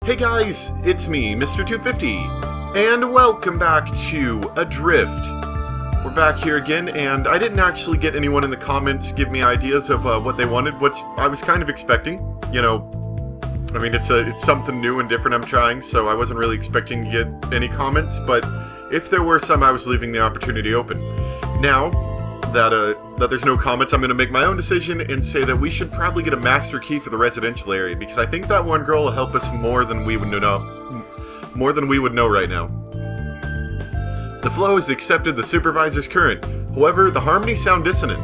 Hey guys, it's me, Mr. 250, and welcome back to Adrift. We're back here again, and I didn't actually get anyone in the comments give me ideas of what they wanted, which I was kind of expecting. You know, I mean, it's something new and different I'm trying, so I wasn't really expecting to get any comments, but if there were some, I was leaving the opportunity open. Now that there's no comments, I'm going to make my own decision and say that we should probably get a master key for the residential area, because I think that one girl will help us more than we would know right now. The flow has accepted the supervisor's current. However, the harmonies sound dissonant.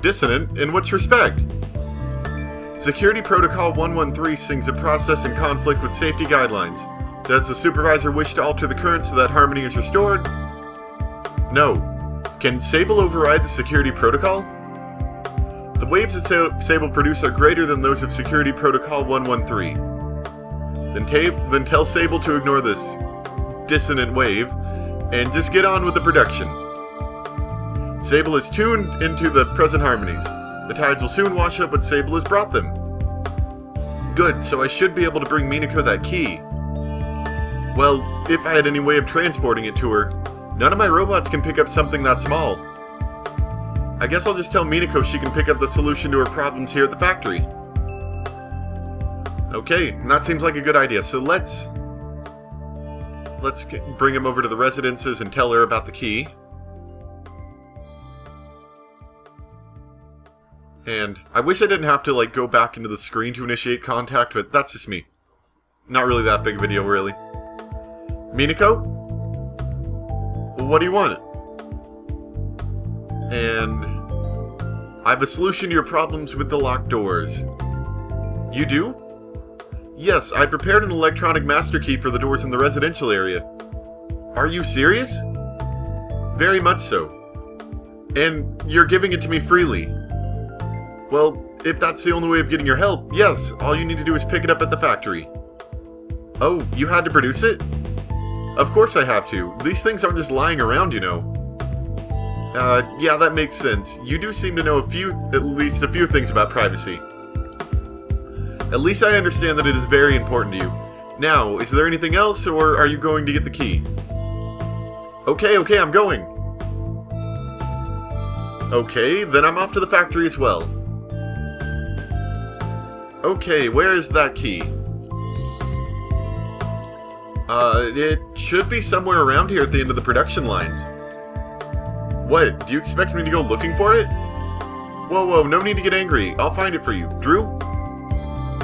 Dissonant? In which respect? Security Protocol 113 sings a process in conflict with safety guidelines. Does the supervisor wish to alter the current so that harmony is restored? No. Can Sable override the security protocol? The waves that Sable produce are greater than those of Security Protocol 113. Then tell Sable to ignore this dissonant wave and just get on with the production. Sable is tuned into the present harmonies. The tides will soon wash up what Sable has brought them. Good, so I should be able to bring Minako that key. Well, if I had any way of transporting it to her. None of my robots can pick up something that small. I guess I'll just tell Minako she can pick up the solution to her problems here at the factory. Okay, that seems like a good idea. So let's bring him over to the residences and tell her about the key. And I wish I didn't have to go back into the screen to initiate contact, but that's just me. Not really that big of a deal, really. Minako? What do you want? And I have a solution to your problems with the locked doors. You do? Yes, I prepared an electronic master key for the doors in the residential area. Are you serious? Very much so. And you're giving it to me freely. Well, if that's the only way of getting your help, yes, all you need to do is pick it up at the factory. Oh, you had to produce it? Of course I have to. These things aren't just lying around, you know. Yeah, that makes sense. You do seem to know at least a few things about privacy. At least I understand that it is very important to you. Now, is there anything else, or are you going to get the key? Okay, I'm going. Okay, then I'm off to the factory as well. Okay, where is that key? It should be somewhere around here at the end of the production lines. What, do you expect me to go looking for it? Whoa, no need to get angry. I'll find it for you. Drew?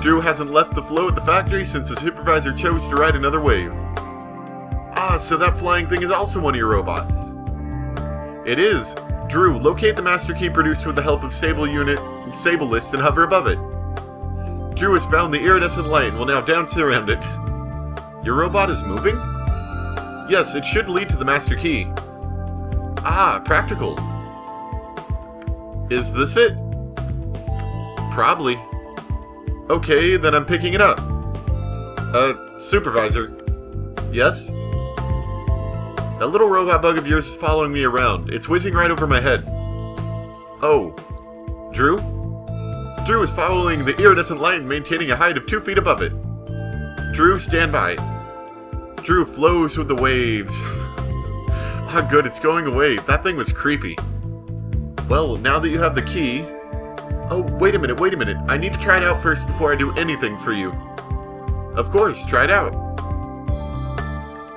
Drew hasn't left the flow at the factory since the supervisor chose to ride another wave. Ah, so that flying thing is also one of your robots. It is. Drew, locate the master key produced with the help of Sable List and hover above it. Drew has found the iridescent light and will now dance around it. Your robot is moving? Yes, it should lead to the master key. Ah, practical. Is this it? Probably. Okay, then I'm picking it up. Supervisor. Yes? That little robot bug of yours is following me around. It's whizzing right over my head. Oh. Drew? Drew is following the iridescent light and maintaining a height of 2 feet above it. Drew, stand by. Drew flows with the waves. Ah, good, it's going away. That thing was creepy. Well, now that you have the key... Oh, wait a minute. I need to try it out first before I do anything for you. Of course, try it out.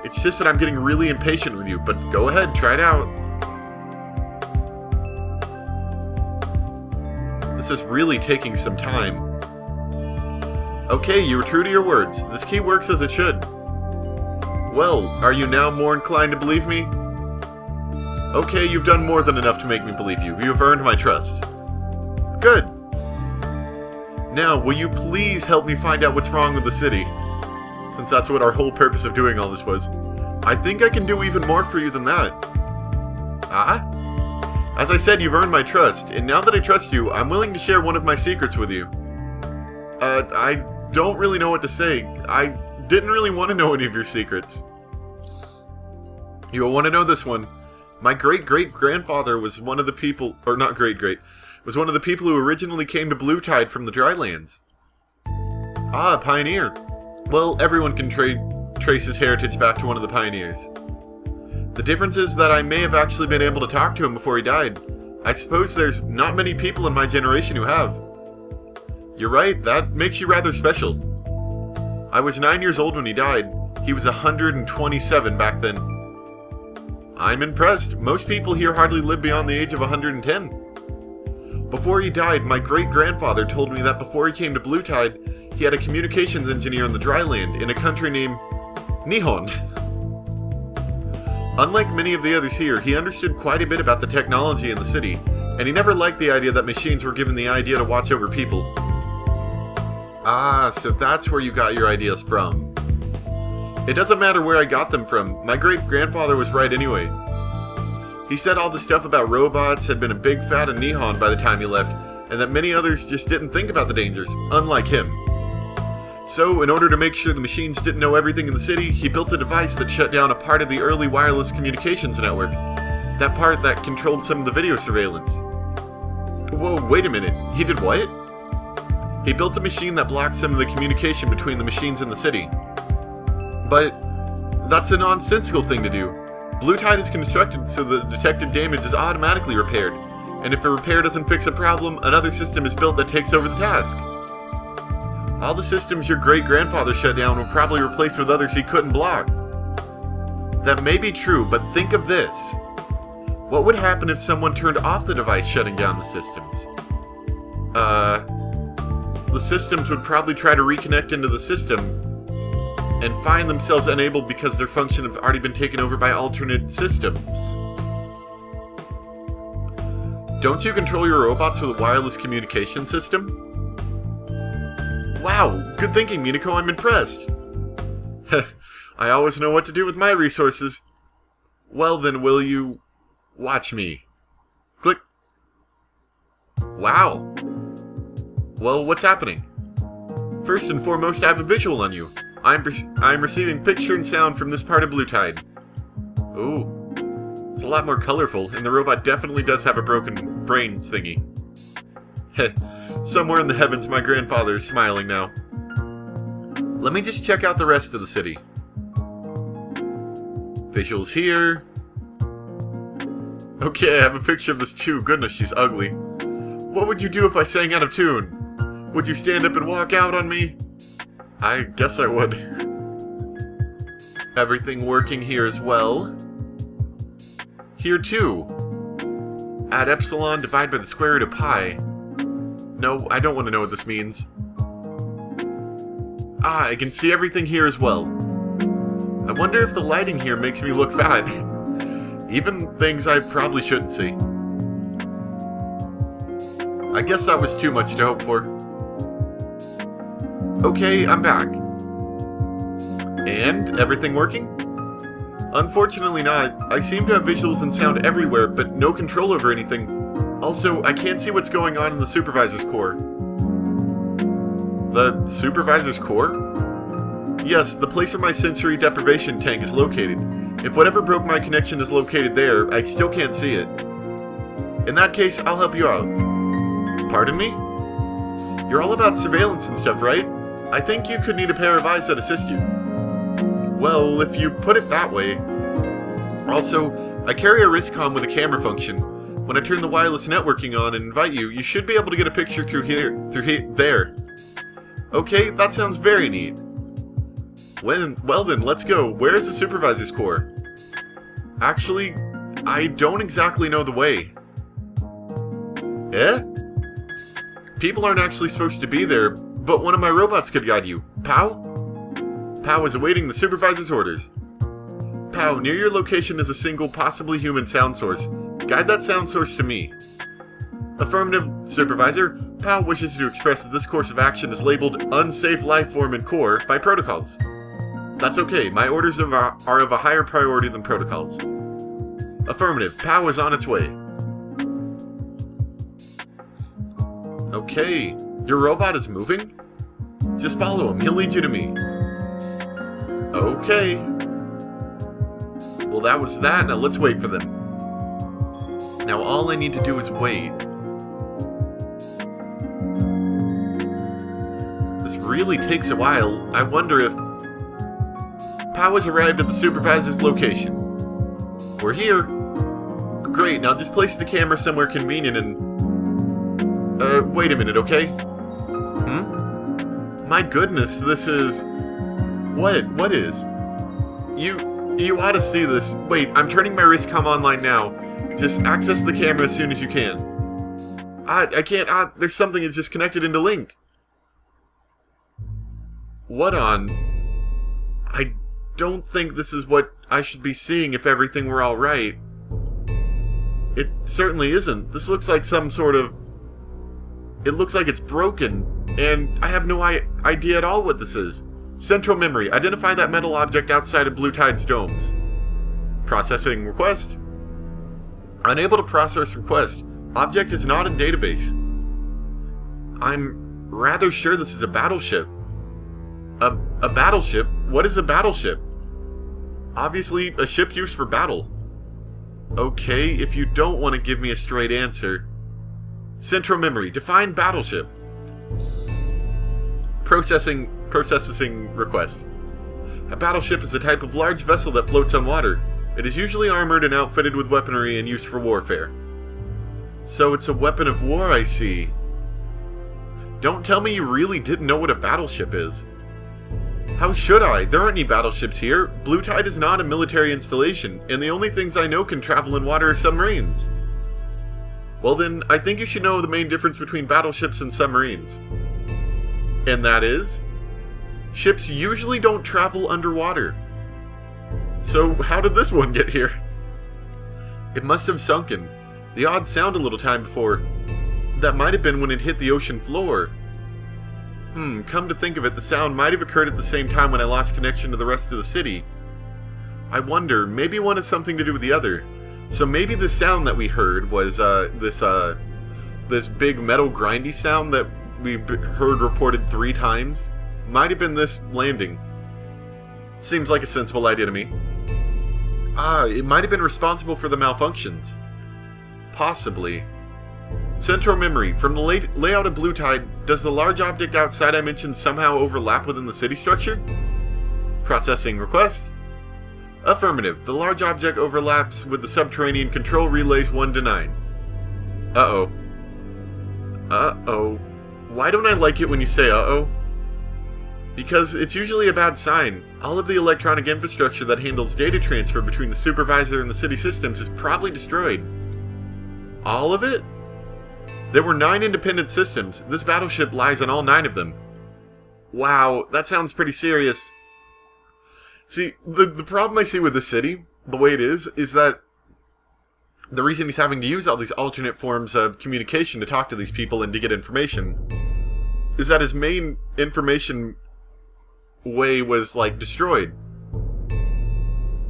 It's just that I'm getting really impatient with you, but go ahead, try it out. This is really taking some time. Okay, you were true to your words. This key works as it should. Well, are you now more inclined to believe me? Okay, you've done more than enough to make me believe you. You have earned my trust. Good. Now, will you please help me find out what's wrong with the city? Since that's what our whole purpose of doing all this was. I think I can do even more for you than that. Ah? As I said, you've earned my trust, and now that I trust you, I'm willing to share one of my secrets with you. I don't really know what to say. I didn't really want to know any of your secrets. You'll want to know this one. My great-great-grandfather was one of the people, or not great-great, was one of the people who originally came to Blue Tide from the Drylands. Ah, a pioneer. Well, everyone can trace his heritage back to one of the pioneers. The difference is that I may have actually been able to talk to him before he died. I suppose there's not many people in my generation who have. You're right, that makes you rather special. I was 9 years old when he died. He was 127 back then. I'm impressed. Most people here hardly live beyond the age of 110. Before he died, my great-grandfather told me that before he came to Blue Tide, he had a communications engineer on the dry land in a country named Nihon. Unlike many of the others here, he understood quite a bit about the technology in the city, and he never liked the idea that machines were given the idea to watch over people. Ah, so that's where you got your ideas from. It doesn't matter where I got them from, my great-grandfather was right anyway. He said all the stuff about robots had been a big fad in Nihon by the time he left, and that many others just didn't think about the dangers, unlike him. So, in order to make sure the machines didn't know everything in the city, he built a device that shut down a part of the early wireless communications network. That part that controlled some of the video surveillance. Whoa, wait a minute, he did what? He built a machine that blocked some of the communication between the machines in the city. But that's a nonsensical thing to do. Blue Tide is constructed so the detected damage is automatically repaired, and if a repair doesn't fix a problem, another system is built that takes over the task. All the systems your great-grandfather shut down were probably replaced with others he couldn't block. That may be true, but think of this. What would happen if someone turned off the device shutting down the systems? The systems would probably try to reconnect into the system and find themselves unable because their function has already been taken over by alternate systems. Don't you control your robots with a wireless communication system? Wow, good thinking, Minako, I'm impressed. I always know what to do with my resources. Well then, will you watch me? Click. Wow. Well, what's happening? First and foremost, I have a visual on you. I'm receiving picture and sound from this part of Blue Tide. Ooh. It's a lot more colorful, and the robot definitely does have a broken brain thingy. Heh. Somewhere in the heavens, my grandfather is smiling now. Let me just check out the rest of the city. Visuals here. Okay, I have a picture of this too. Goodness, she's ugly. What would you do if I sang out of tune? Would you stand up and walk out on me? I guess I would. Everything working here as well. Here too. Add epsilon, divide by the square root of pi. No, I don't want to know what this means. Ah, I can see everything here as well. I wonder if the lighting here makes me look fat. Even things I probably shouldn't see. I guess that was too much to hope for. Okay, I'm back. And? Everything working? Unfortunately not. I seem to have visuals and sound everywhere, but no control over anything. Also, I can't see what's going on in the supervisor's core. The supervisor's core? Yes, the place where my sensory deprivation tank is located. If whatever broke my connection is located there, I still can't see it. In that case, I'll help you out. Pardon me? You're all about surveillance and stuff, right? I think you could need a pair of eyes that assist you. Well, if you put it that way. Also, I carry a wristcom with a camera function. When I turn the wireless networking on and invite you, you should be able to get a picture through there. Okay, that sounds very neat. Well then, let's go. Where is the supervisor's core? Actually, I don't exactly know the way. Eh? People aren't actually supposed to be there, but one of my robots could guide you. Pow? Pow is awaiting the supervisor's orders. Pow, near your location is a single, possibly human sound source. Guide that sound source to me. Affirmative, Supervisor. Pow wishes to express that this course of action is labeled Unsafe Life Form and Core by protocols. That's okay, my orders are of a higher priority than protocols. Affirmative, Pow is on its way. Okay, your robot is moving? Just follow him, he'll lead you to me. Okay. Well, that was that, now let's wait for them. Now all I need to do is wait. This really takes a while. I wonder if... Pow has arrived at the supervisor's location. We're here. Great, now just place the camera somewhere convenient and... wait a minute, okay? My goodness, this is... What is? You ought to see this. Wait, I'm turning my wristcom online now. Just access the camera as soon as you can. I can't, there's something that's just connected into Link. What on? I don't think this is what I should be seeing if everything were alright. It certainly isn't. This looks like some sort of... It looks like it's broken, and I have no idea at all what this is. Central memory. Identify that metal object outside of Blue Tide's domes. Processing request. Unable to process request. Object is not in database. I'm rather sure this is a battleship. A battleship? What is a battleship? Obviously, a ship used for battle. Okay, if you don't want to give me a straight answer. Central memory. Define battleship. Processing request. A battleship is a type of large vessel that floats on water. It is usually armored and outfitted with weaponry and used for warfare. So it's a weapon of war, I see. Don't tell me you really didn't know what a battleship is. How should I? There aren't any battleships here. Blue Tide is not a military installation, and the only things I know can travel in water are submarines. Well then, I think you should know the main difference between battleships and submarines. And that is... ships usually don't travel underwater. So how did this one get here? It must have sunken. The odd sound a little time before. That might have been when it hit the ocean floor. Come to think of it, the sound might have occurred at the same time when I lost connection to the rest of the city. I wonder, maybe one has something to do with the other. So maybe the sound that we heard was this big metal grindy sound that we heard reported 3 times. Might have been this landing. Seems like a sensible idea to me. It might have been responsible for the malfunctions. Possibly. Central memory. From the layout of Blue Tide, does the large object outside I mentioned somehow overlap within the city structure? Processing request. Affirmative. The large object overlaps with the subterranean control relays 1 to 9. Uh-oh. Uh-oh. Why don't I like it when you say uh-oh? Because it's usually a bad sign. All of the electronic infrastructure that handles data transfer between the supervisor and the city systems is probably destroyed. All of it? There were 9 independent systems. This battleship lies on all 9 of them. Wow, that sounds pretty serious. See, the problem I see with the city, the way it is that the reason he's having to use all these alternate forms of communication to talk to these people and to get information is that his main information way was, like, destroyed.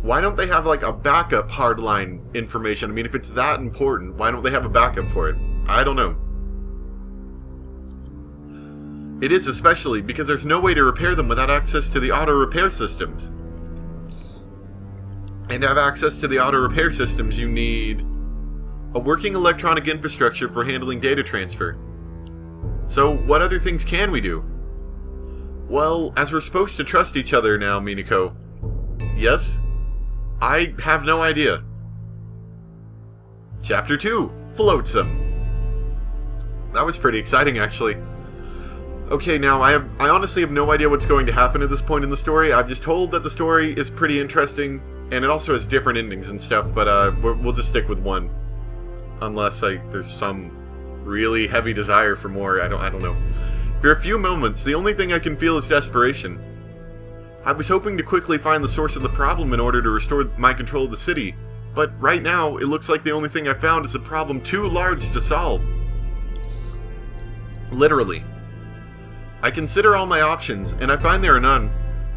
Why don't they have, like, a backup hardline information? I mean, if it's that important, why don't they have a backup for it? I don't know. It is especially because there's no way to repair them without access to the auto repair systems. And to have access to the auto repair systems, you need a working electronic infrastructure for handling data transfer. So, what other things can we do? Well, as we're supposed to trust each other now, Minako. Yes? I have no idea. Chapter 2, Floatsome. That was pretty exciting, actually. Okay, now, I honestly have no idea what's going to happen at this point in the story. I've just told that the story is pretty interesting, and it also has different endings and stuff, but we'll just stick with one. Unless, there's some really heavy desire for more, I don't know. For a few moments, the only thing I can feel is desperation. I was hoping to quickly find the source of the problem in order to restore my control of the city, but right now, it looks like the only thing I found is a problem too large to solve. Literally. I consider all my options, and I find there are none.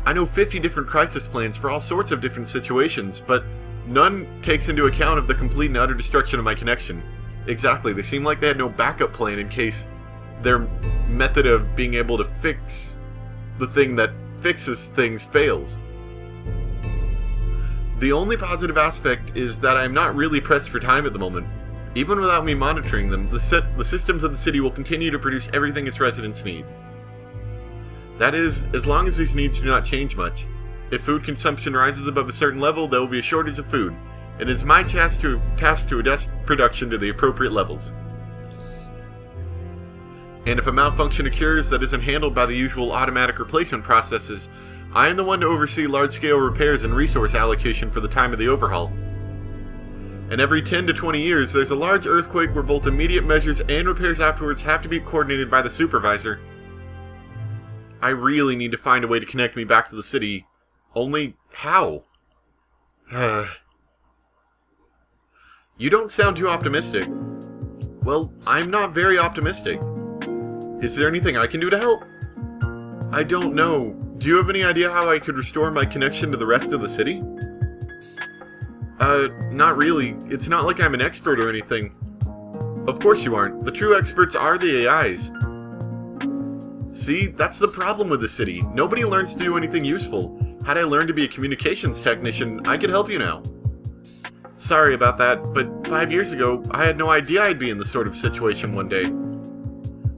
I know 50 different crisis plans for all sorts of different situations, but none takes into account of the complete and utter destruction of my connection. Exactly, they seem like they had no backup plan in case their method of being able to fix the thing that fixes things fails. The only positive aspect is that I am not really pressed for time at the moment. Even without me monitoring them, the systems of the city will continue to produce everything its residents need. That is, as long as these needs do not change much. If food consumption rises above a certain level, there will be a shortage of food. It is my task to adjust production to the appropriate levels. And if a malfunction occurs that isn't handled by the usual automatic replacement processes, I am the one to oversee large-scale repairs and resource allocation for the time of the overhaul. And every 10 to 20 years, there's a large earthquake where both immediate measures and repairs afterwards have to be coordinated by the supervisor. I really need to find a way to connect me back to the city. Only how? You don't sound too optimistic. Well, I'm not very optimistic. Is there anything I can do to help? I don't know. Do you have any idea how I could restore my connection to the rest of the city? Not really. It's not like I'm an expert or anything. Of course you aren't. The true experts are the AIs. See, that's the problem with the city. Nobody learns to do anything useful. Had I learned to be a communications technician, I could help you now. Sorry about that, but 5 years ago, I had no idea I'd be in this sort of situation one day.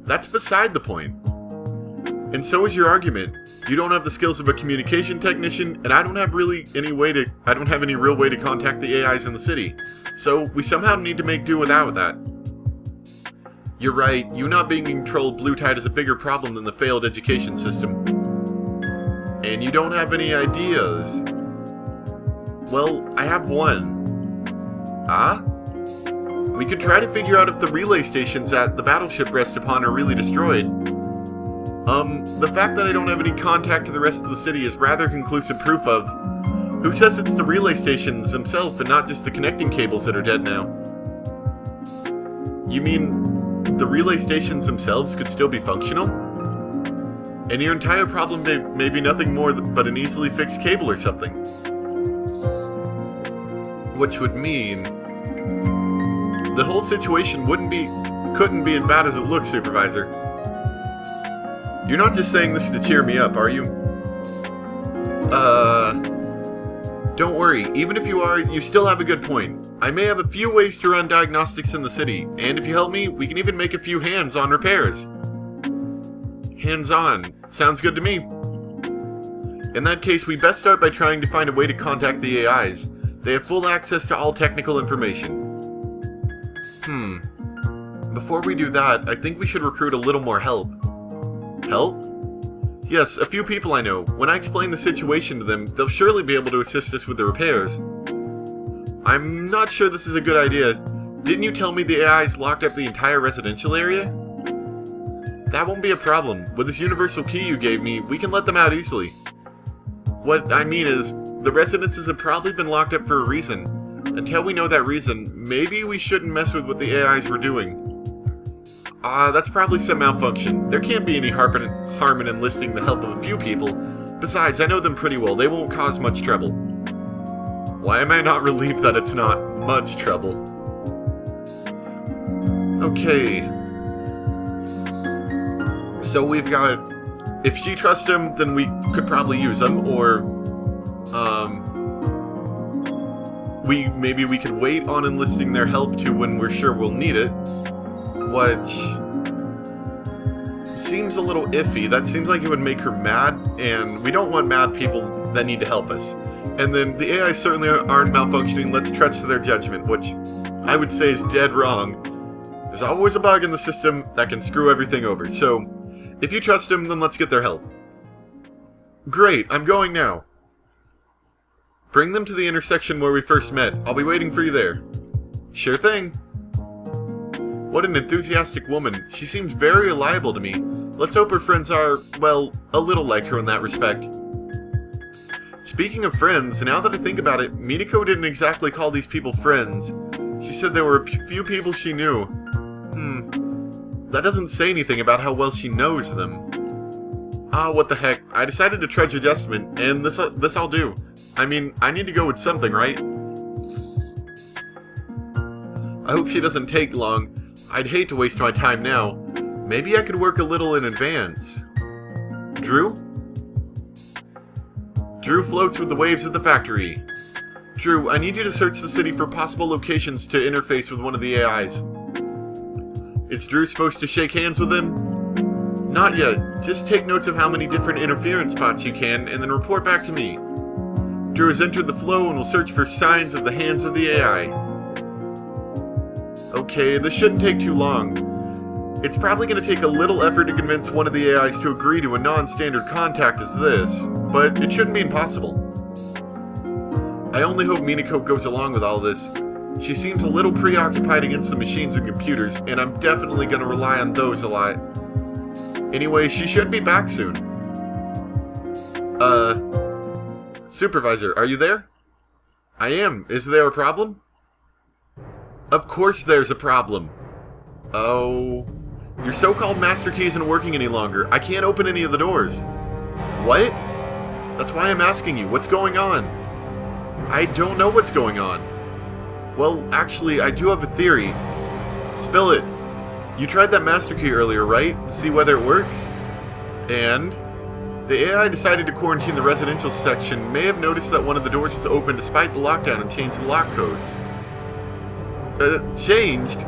That's beside the point. And so is your argument. You don't have the skills of a communication technician, and I don't have any real way to contact the AIs in the city. So we somehow need to make do without that. You're right, you not being in control of Blue Tide is a bigger problem than the failed education system. And you don't have any ideas. Well, I have one. Ah? We could try to figure out if the relay stations at the battleship rest upon are really destroyed. The fact that I don't have any contact to the rest of the city is rather conclusive proof of... Who says it's the relay stations themselves and not just the connecting cables that are dead now? You mean the relay stations themselves could still be functional? And your entire problem may be nothing more but an easily fixed cable or something. Which would mean... the whole situation couldn't be as bad as it looks, Supervisor. You're not just saying this to cheer me up, are you? Don't worry, even if you are, you still have a good point. I may have a few ways to run diagnostics in the city, and if you help me, we can even make a few hands-on repairs. Hands-on. Sounds good to me. In that case, we best start by trying to find a way to contact the AIs. They have full access to all technical information. Before we do that, I think we should recruit a little more help. Help? Yes, a few people I know. When I explain the situation to them, they'll surely be able to assist us with the repairs. I'm not sure this is a good idea. Didn't you tell me the AIs locked up the entire residential area? That won't be a problem. With this universal key you gave me, we can let them out easily. What I mean is, the residences have probably been locked up for a reason. Until we know that reason, maybe we shouldn't mess with what the AIs were doing. That's probably some malfunction. There can't be any harm in enlisting the help of a few people. Besides, I know them pretty well. They won't cause much trouble. Why am I not relieved that it's not much trouble? Okay. So we've got... if she trusts him, then we could probably use him, or... maybe we could wait on enlisting their help to when we're sure we'll need it. Which seems a little iffy. That seems like it would make her mad, and we don't want mad people that need to help us. And then the AI certainly aren't malfunctioning. Let's trust to their judgment, which I would say is dead wrong. There's always a bug in the system that can screw everything over. So, if you trust them, then let's get their help. Great, I'm going now. Bring them to the intersection where we first met. I'll be waiting for you there. Sure thing. What an enthusiastic woman. She seems very reliable to me. Let's hope her friends are, well, a little like her in that respect. Speaking of friends, now that I think about it, Minako didn't exactly call these people friends. She said there were a few people she knew. That doesn't say anything about how well she knows them. What the heck. I decided to trudge adjustment, and this I'll do. I mean, I need to go with something, right? I hope she doesn't take long. I'd hate to waste my time now. Maybe I could work a little in advance. Drew? Drew floats with the waves at the factory. Drew, I need you to search the city for possible locations to interface with one of the AIs. Is Drew supposed to shake hands with him? Not yet. Just take notes of how many different interference spots you can, and then report back to me. Drew has entered the flow and will search for signs of the hands of the AI. Okay, this shouldn't take too long. It's probably going to take a little effort to convince one of the AIs to agree to a non-standard contact as this, but it shouldn't be impossible. I only hope Minako goes along with all this. She seems a little preoccupied against the machines and computers, and I'm definitely going to rely on those a lot. Anyway, she should be back soon. Supervisor, are you there? I am. Is there a problem? Of course there's a problem. Oh... Your so-called master key isn't working any longer. I can't open any of the doors. What? That's why I'm asking you. What's going on? I don't know what's going on. Well, actually, I do have a theory. Spill it. You tried that master key earlier, right? To see whether it works? And? The AI decided to quarantine the residential section may have noticed that one of the doors was open despite the lockdown and changed the lock codes. Changed?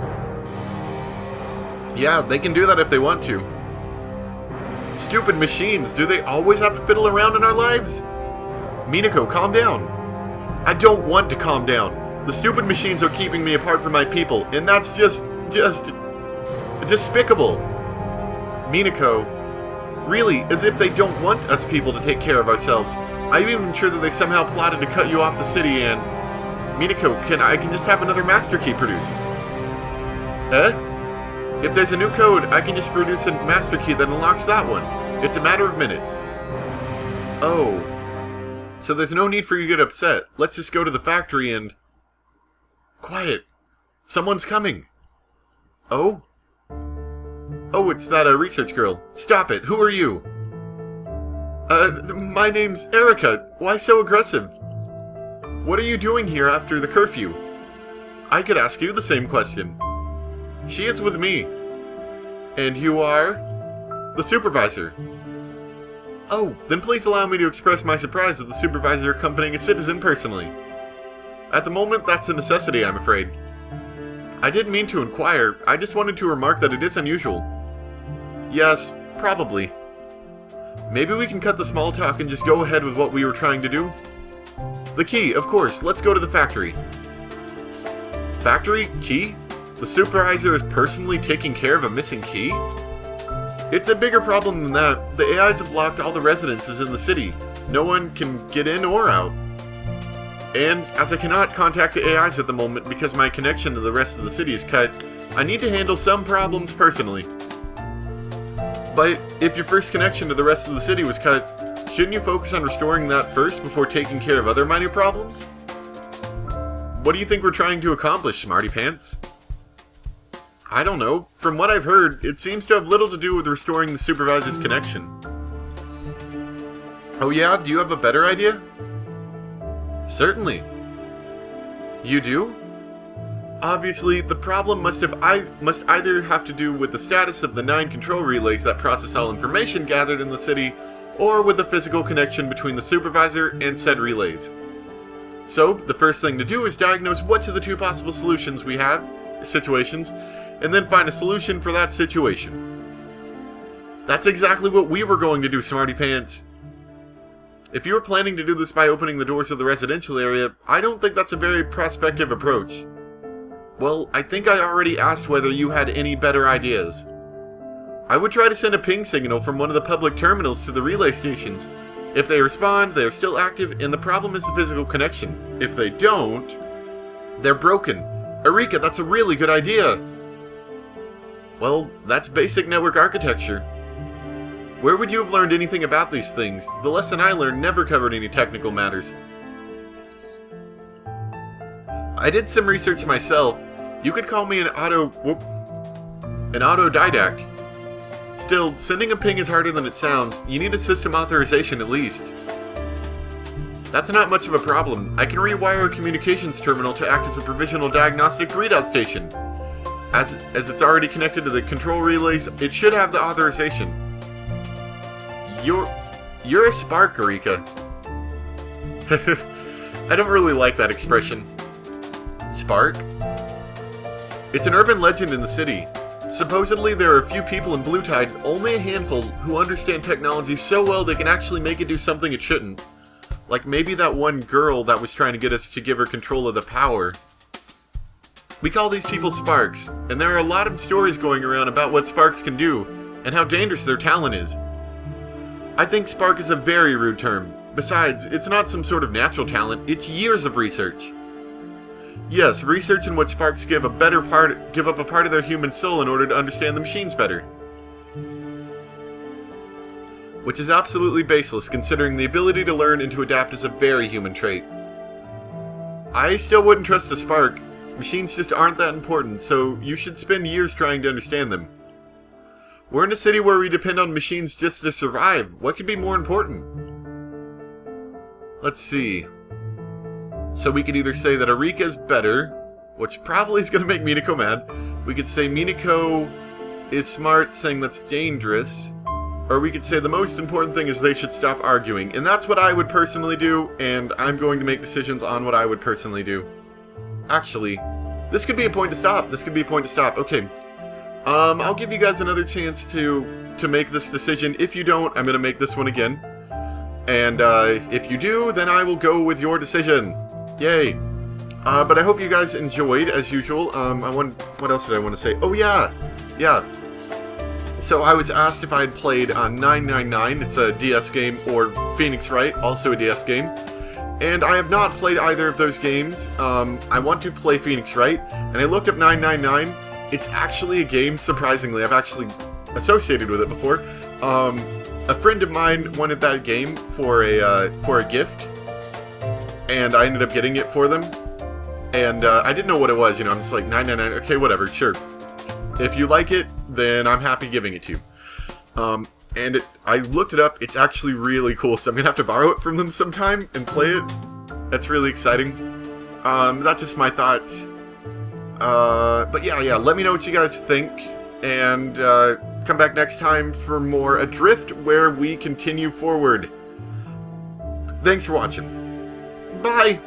Yeah, they can do that if they want to. Stupid machines, do they always have to fiddle around in our lives? Minako, calm down. I don't want to calm down. The stupid machines are keeping me apart from my people, and that's just despicable. Minako, really, as if they don't want us people to take care of ourselves. I'm even sure that they somehow plotted to cut you off the city and... Minako, I can just have another master key produced. If there's a new code, I can just produce a master key that unlocks that one. It's a matter of minutes. Oh. So there's no need for you to get upset. Let's just go to the factory and... Quiet. Someone's coming. Oh? Oh, it's that research girl. Stop it. Who are you? My name's Erica. Why so aggressive? What are you doing here after the curfew? I could ask you the same question. She is with me. And you are? The supervisor. Oh, then please allow me to express my surprise at the supervisor accompanying a citizen personally. At the moment, that's a necessity, I'm afraid. I didn't mean to inquire, I just wanted to remark that it is unusual. Yes, probably. Maybe we can cut the small talk and just go ahead with what we were trying to do? The key, of course, let's go to the factory. Factory? Key? The supervisor is personally taking care of a missing key? It's a bigger problem than that. The AIs have locked all the residences in the city. No one can get in or out. And, as I cannot contact the AIs at the moment because my connection to the rest of the city is cut, I need to handle some problems personally. But, if your first connection to the rest of the city was cut, shouldn't you focus on restoring that first before taking care of other minor problems? What do you think we're trying to accomplish, Smarty Pants? I don't know. From what I've heard, it seems to have little to do with restoring the supervisor's connection. Oh yeah? Do you have a better idea? Certainly. You do? Obviously, the problem must either have to do with the status of the 9 control relays that process all information gathered in the city, or with the physical connection between the supervisor and said relays. So, the first thing to do is diagnose which of the 2 possible situations, and then find a solution for that situation. That's exactly what we were going to do, Smarty Pants. If you were planning to do this by opening the doors of the residential area, I don't think that's a very prospective approach. Well, I think I already asked whether you had any better ideas. I would try to send a ping signal from one of the public terminals to the relay stations. If they respond, they are still active, and the problem is the physical connection. If they don't, they're broken. Eureka, that's a really good idea! Well, that's basic network architecture. Where would you have learned anything about these things? The lesson I learned never covered any technical matters. I did some research myself. You could call me an autodidact. Still, sending a ping is harder than it sounds. You need a system authorization at least. That's not much of a problem. I can rewire a communications terminal to act as a provisional diagnostic readout station. As it's already connected to the control relays, it should have the authorization. You're a spark, Eureka. I don't really like that expression. Spark? It's an urban legend in the city. Supposedly, there are a few people in Blue Tide, only a handful, who understand technology so well they can actually make it do something it shouldn't. Like maybe that one girl that was trying to get us to give her control of the power. We call these people Sparks, and there are a lot of stories going around about what Sparks can do, and how dangerous their talent is. I think Spark is a very rude term. Besides, it's not some sort of natural talent, it's years of research. Yes, research in what Sparks give up a part of their human soul in order to understand the machines better. Which is absolutely baseless, considering the ability to learn and to adapt is a very human trait. I still wouldn't trust a Spark. Machines just aren't that important, so you should spend years trying to understand them. We're in a city where we depend on machines just to survive. What could be more important? Let's see. So we could either say that Arika's better, which probably is going to make Minako mad. We could say Minako is smart, saying that's dangerous. Or we could say the most important thing is they should stop arguing. And that's what I would personally do, and I'm going to make decisions on what I would personally do. Actually, this could be a point to stop. Okay. I'll give you guys another chance to make this decision. If you don't, I'm going to make this one again. And if you do, then I will go with your decision. Yay. But I hope you guys enjoyed, as usual. What else did I want to say? Oh, yeah. So I was asked if I had played 999, it's a DS game, or Phoenix Wright, also a DS game. And I have not played either of those games. I want to play Phoenix Wright, and I looked up 999. It's actually a game, surprisingly. I've actually associated with it before. A friend of mine wanted that game for a gift, and I ended up getting it for them. And I didn't know what it was, I'm just like, 999, okay, whatever, sure. If you like it, then I'm happy giving it to you. I looked it up, it's actually really cool, so I'm gonna have to borrow it from them sometime and play it. That's really exciting. That's just my thoughts. But yeah, let me know what you guys think, and come back next time for more Adrift, where we continue forward. Thanks for watching. Bye!